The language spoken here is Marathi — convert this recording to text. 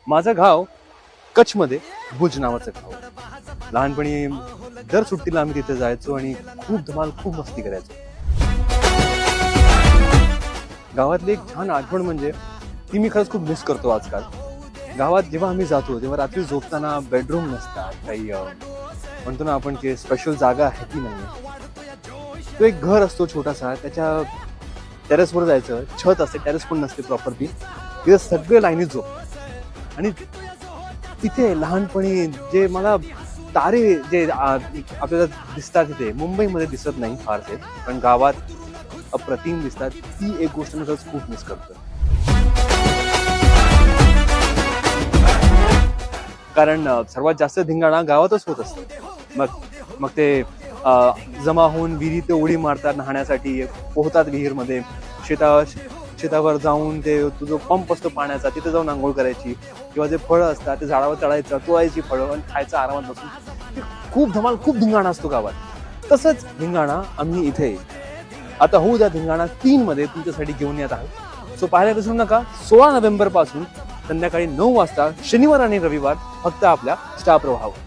माझं गाव कच्छमध्ये भुज नावाचं गाव. लहानपणी दर सुट्टीला आम्ही तिथे जायचो आणि खूप धमाल खूप मस्ती करायचो. गावातली एक छान आठवण म्हणजे ती मी खरंच खूप मिस करतो आजकाल. गावात जेव्हा आम्ही जातो तेव्हा रात्री झोपताना बेडरूम नसतात, काही म्हणतो ना आपण की स्पेशल जागा आहे की नाही. तो एक घर असतो छोटासा, त्याच्या टेरेसवर जायचं, छत असते, टेरेस पण नसते प्रॉपरली, तिथे सगळे लाईनीत झोप. आणि तिथे लहानपणी जे मला तारे जे आपल्याला दिसतात तिथे मुंबईमध्ये दिसत नाही फारसे, पण गावात अप्रतिम दिसतात. ती एक गोष्ट मी खरंच खूप मिस करतो. कारण सर्वात जास्त धिंगाणा गावातच होत असतं. मग ते जमा होऊन विहिरीत उडी मारतात नाहण्यासाठी, पोहतात विहीरमध्ये, शेतावर जाऊन ते तुझं पंप असतो पाण्याचा, तिथे जाऊन आंघोळ करायची, किंवा जे फळं असतात ते झाडावर चढायचं, तोडायची फळं आणि खायचं आरामात बसून. खूप धमाल खूप धिंगाणा असतो गावात. तसंच धिंगाणा आम्ही इथे आता होऊ द्या धिंगाणा 3 मध्ये तुमच्यासाठी घेऊन येत आहोत. सो पाहायला विसरू नका. 16 नोव्हेंबर पासून संध्याकाळी 9 वाजता शनिवार आणि रविवार फक्त आपल्या स्टार प्रवाहावर.